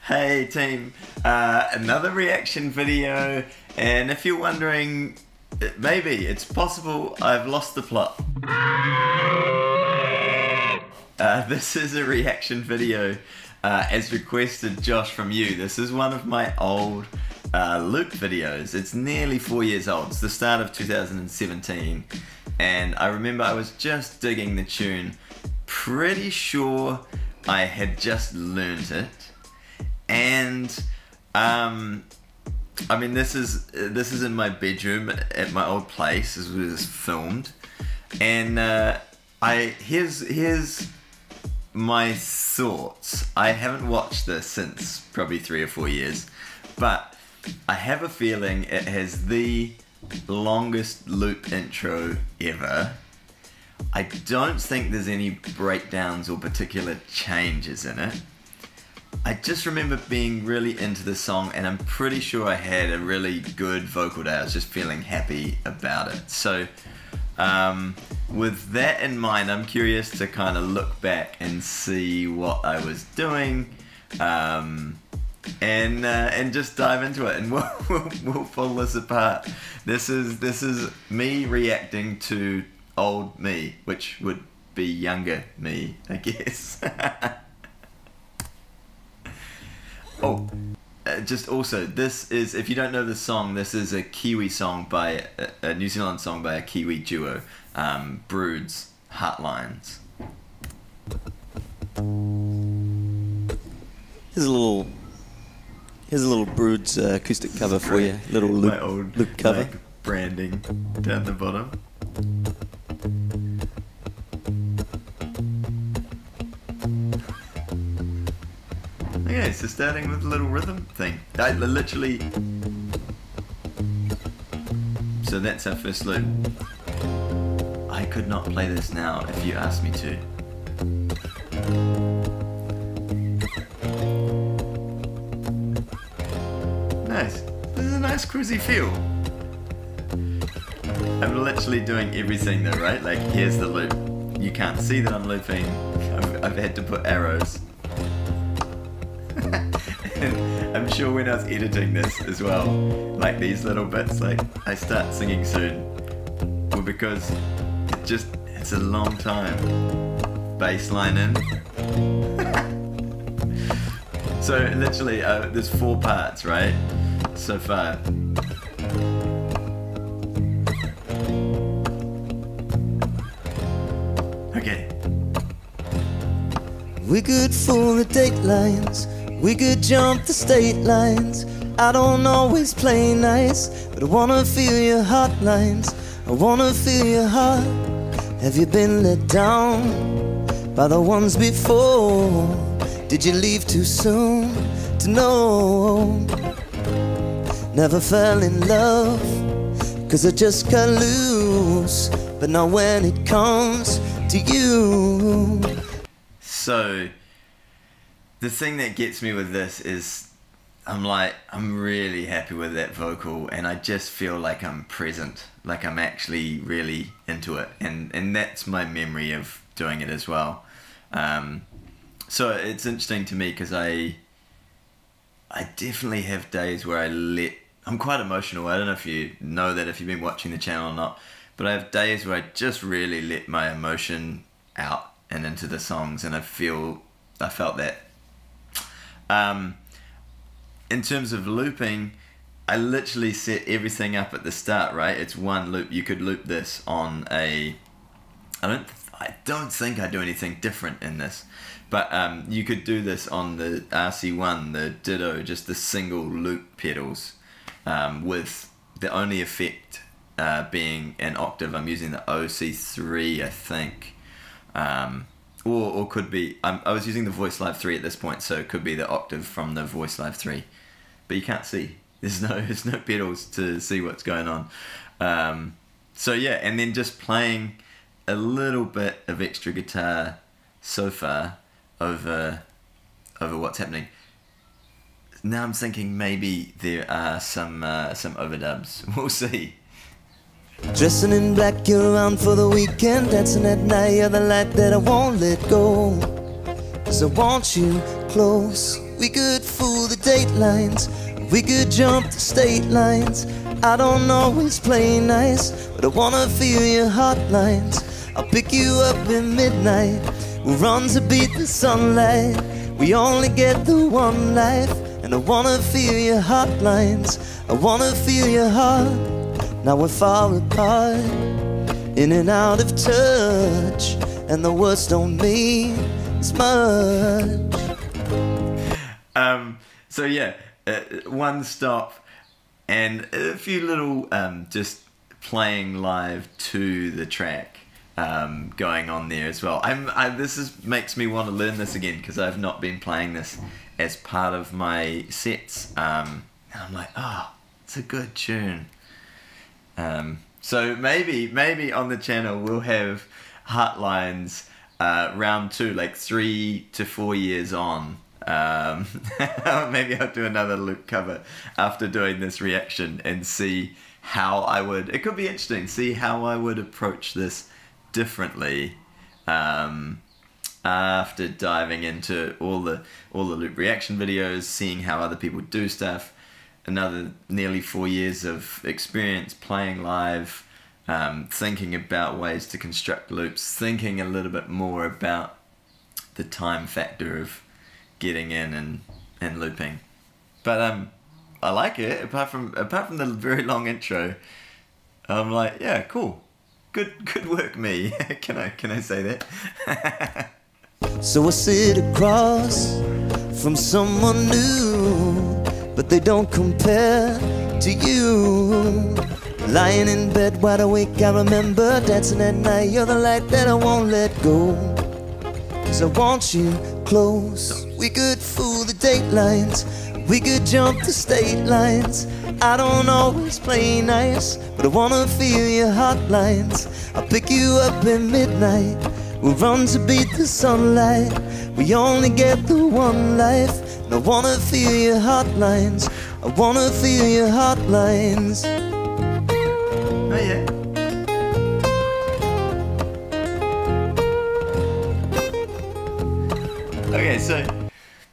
Hey team, another reaction video, and if you're wondering, maybe it's possible I've lost the plot. This is a reaction video as requested, Josh, from you. This is one of my old loop videos. It's nearly 4 years old. It's the start of 2017, and I remember I was just digging the tune. Pretty sure I had just learned it. And I mean, this is in my bedroom at my old place. This was filmed, and here's my thoughts. I haven't watched this since probably 3 or 4 years, but I have a feeling it has the longest loop intro ever. I don't think there's any breakdowns or particular changes in it. I just remember being really into the song, and I'm pretty sure I had a really good vocal day. I was just feeling happy about it. So with that in mind, I'm curious to kind of look back and see what I was doing, and just dive into it, and we'll pull this apart. This is me reacting to old me, which would be younger me, I guess. Oh, just also, this is, if you don't know the song, this is a Kiwi song by, a New Zealand song by a Kiwi duo, Broods, Heartlines. Here's a little Broods acoustic cover for you. Little My old loop cover. Like, branding down the bottom. Okay, so starting with a little rhythm thing. I literally... So that's our first loop. I could not play this now if you asked me to. Nice. This is a nice cruisy feel. I'm literally doing everything though, right? Like, here's the loop. You can't see that I'm looping. I've had to put arrows. And I'm sure when I was editing this as well, like these little bits, like I start singing soon, well, because it's a long time. Bass line in. So literally, there's 4 parts, right? So far. Okay. We're good for the datelines. We could jump the state lines. I don't always play nice, but I wanna feel your hotlines. I wanna feel your heart. Have you been let down by the ones before? Did you leave too soon to know? Never fell in love, 'cause I just got loose. But now when it comes to you. So the thing that gets me with this is I'm really happy with that vocal, and I just feel like I'm present, like I'm actually really into it, and that's my memory of doing it as well. So it's interesting to me because I definitely have days where I'm quite emotional. I don't know if you know that if you've been watching the channel or not, but I have days where I just really let my emotion out and into the songs, and I felt that. In terms of looping, I literally set everything up at the start, right? It's one loop. You could loop this on a... I don't think I do anything different in this, but you could do this on the RC1, the Ditto, just the single loop pedals, with the only effect being an octave. I'm using the OC3, I think. Or could be, I was using the Voice Live 3 at this point, so it could be the octave from the Voice Live 3. But you can't see. There's no pedals to see what's going on. So yeah, and then just playing a little bit of extra guitar so far over what's happening. Now I'm thinking maybe there are some overdubs. We'll see. Dressing in black, you're around for the weekend. Dancing at night, you're the light that I won't let go. 'Cause I want you close. we could fool the datelines, we could jump the state lines. I don't always play nice, but I wanna feel your heartlines. I'll pick you up in midnight, we'll run to beat the sunlight. We only get the one life, and I wanna feel your heartlines. I wanna feel your heart. Now we're far apart, in and out of touch, and the words don't mean as much. So yeah, one stop and a few little just playing live to the track going on there as well. Makes me want to learn this again, because I've not been playing this as part of my sets. And I'm like, oh, it's a good tune. So maybe on the channel we'll have Heartlines round 2, like 3 to 4 years on. Maybe I'll do another loop cover after doing this reaction and see how I would, it could be interesting, see how I would approach this differently after diving into all the loop reaction videos, seeing how other people do stuff. Another nearly 4 years of experience playing live, thinking about ways to construct loops, thinking a little bit more about the time factor of getting in and looping. But I like it. Apart from the very long intro, I'm like, yeah, cool, good work, me. Can I say that? So I sit across from someone new, but they don't compare to you. Lying in bed wide awake, I remember dancing at night. You're the light that I won't let go, 'cause I want you close. We could fool the datelines, we could jump the state lines. I don't always play nice, but I wanna feel your heartlines. I'll pick you up in midnight, we'll run to beat the sunlight. We only get the one life, and I wanna feel your heartlines. I wanna feel your heartlines. Oh yeah. Okay, so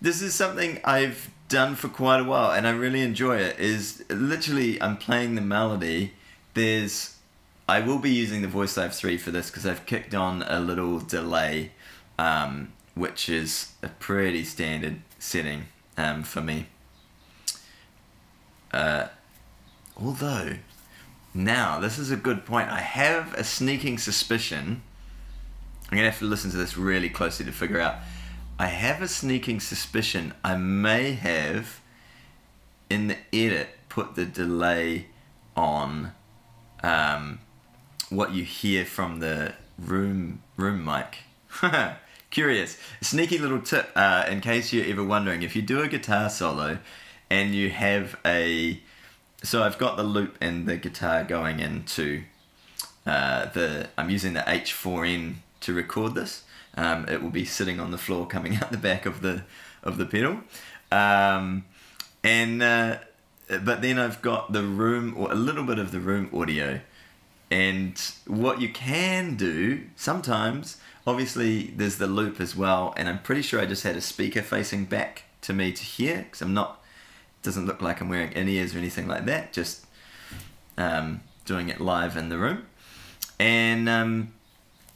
this is something I've done for quite a while and I really enjoy it. Is literally I'm playing the melody. I will be using the Voice Live 3 for this because I've kicked on a little delay, which is a pretty standard setting for me. Although, now this is a good point. I have a sneaking suspicion. I'm gonna have to listen to this really closely to figure out. I have a sneaking suspicion I may have, in the edit, put the delay on what you hear from the room mic. Curious. Sneaky little tip, in case you're ever wondering, if you do a guitar solo and you have so I've got the loop and the guitar going into I'm using the H4n to record this. It will be sitting on the floor coming out the back of the pedal, but then I've got the room, or a little bit of the room audio. And what you can do sometimes, obviously there's the loop as well, and I'm pretty sure I just had a speaker facing back to me to hear, because it doesn't look like I'm wearing in-ears or anything like that, just doing it live in the room. And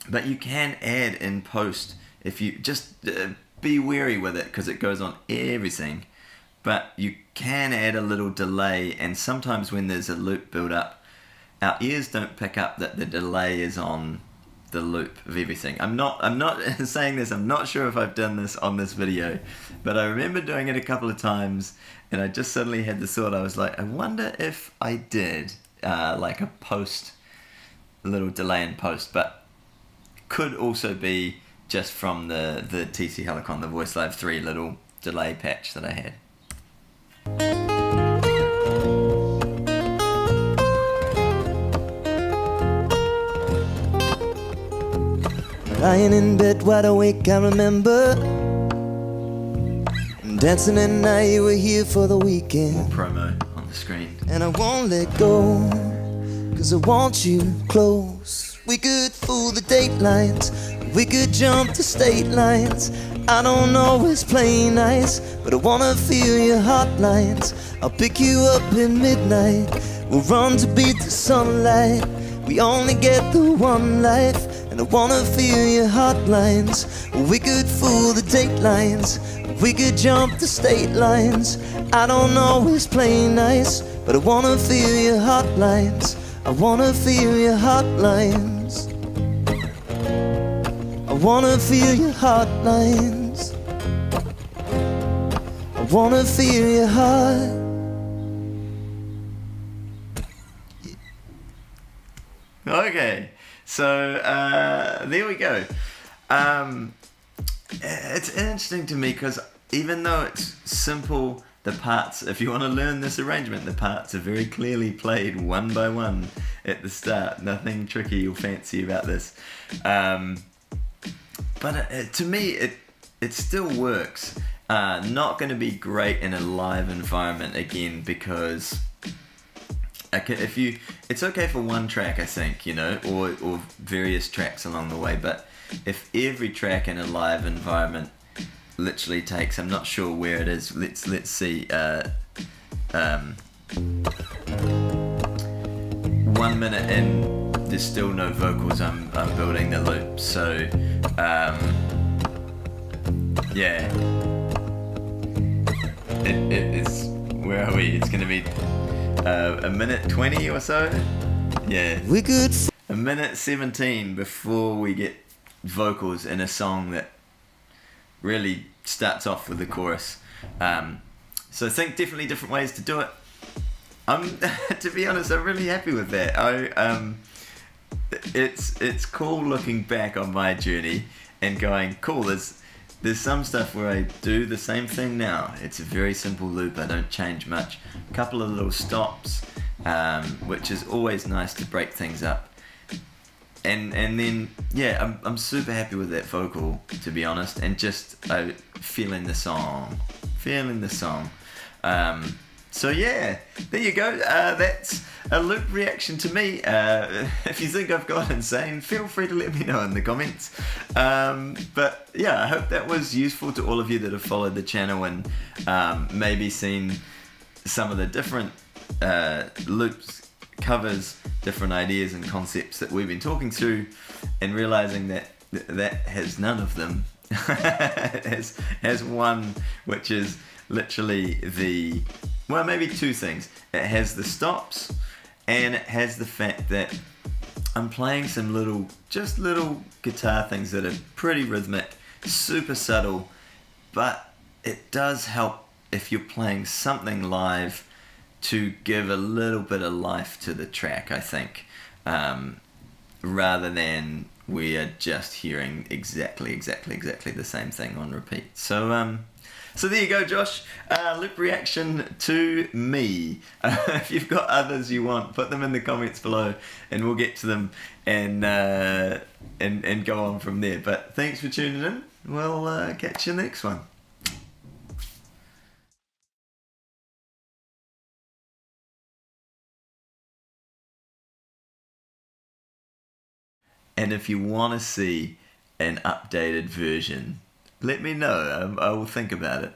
but you can add in post, if you just be wary with it, because it goes on everything. But you can add a little delay, and sometimes when there's a loop build up, our ears don't pick up that the delay is on the loop of everything. I'm not saying this, I'm not sure if I've done this on this video, but I remember doing it a couple of times, and I just suddenly had the thought, I was like, I wonder if I did like a little delay in post, but could also be just from the TC Helicon, the Voice Live 3 little delay patch that I had. Lying in bed wide awake, I remember dancing at night, you were here for the weekend. More promo on the screen. And I won't let go, 'cause I want you close. We could fool the datelines, we could jump the state lines. I don't always play nice, but I wanna feel your heartlines. I'll pick you up in midnight. We'll run to beat the sunlight. We only get the one life, and I wanna feel your heartlines. We could fool the datelines, we could jump the state lines. I don't always play nice, but I wanna feel your heartlines. I wanna feel your heartlines. I wanna feel your heartlines. I wanna feel your heart. Okay, so there we go. It's interesting to me because even though it's simple, the parts, if you want to learn this arrangement, the parts are very clearly played one by one at the start. Nothing tricky or fancy about this. But to me, it still works. Not going to be great in a live environment again because it's okay for one track, I think, you know, or various tracks along the way. But if every track in a live environment literally takes, I'm not sure where it is. Let's see. 1 minute in, there's still no vocals. I'm building the loop, so yeah. It's where are we? It's gonna be a minute 20 or so. Yeah. We could a minute 17 before we get vocals in a song that really starts off with the chorus. So I think definitely different ways to do it. To be honest, I'm really happy with that. It's cool looking back on my journey and going, cool, there's some stuff where I do the same thing now. It's a very simple loop, I don't change much. A couple of little stops, which is always nice to break things up. And then, yeah, I'm super happy with that vocal, to be honest, and just feeling the song. So yeah, there you go. That's a loop reaction to me. If you think I've gone insane, feel free to let me know in the comments. But yeah, I hope that was useful to all of you that have followed the channel and maybe seen some of the different loops, covers, different ideas and concepts that we've been talking through, and realizing that that has none of them. It has one, which is literally well, maybe two things. It has the stops, and it has the fact that I'm playing some little guitar things that are pretty rhythmic, super subtle, but it does help if you're playing something live to give a little bit of life to the track, I think, rather than we are just hearing exactly the same thing on repeat. So so there you go, Josh. Loop reaction to me. If you've got others you want, put them in the comments below, and we'll get to them and go on from there. But thanks for tuning in. We'll catch you in the next one. And if you want to see an updated version, let me know. I will think about it.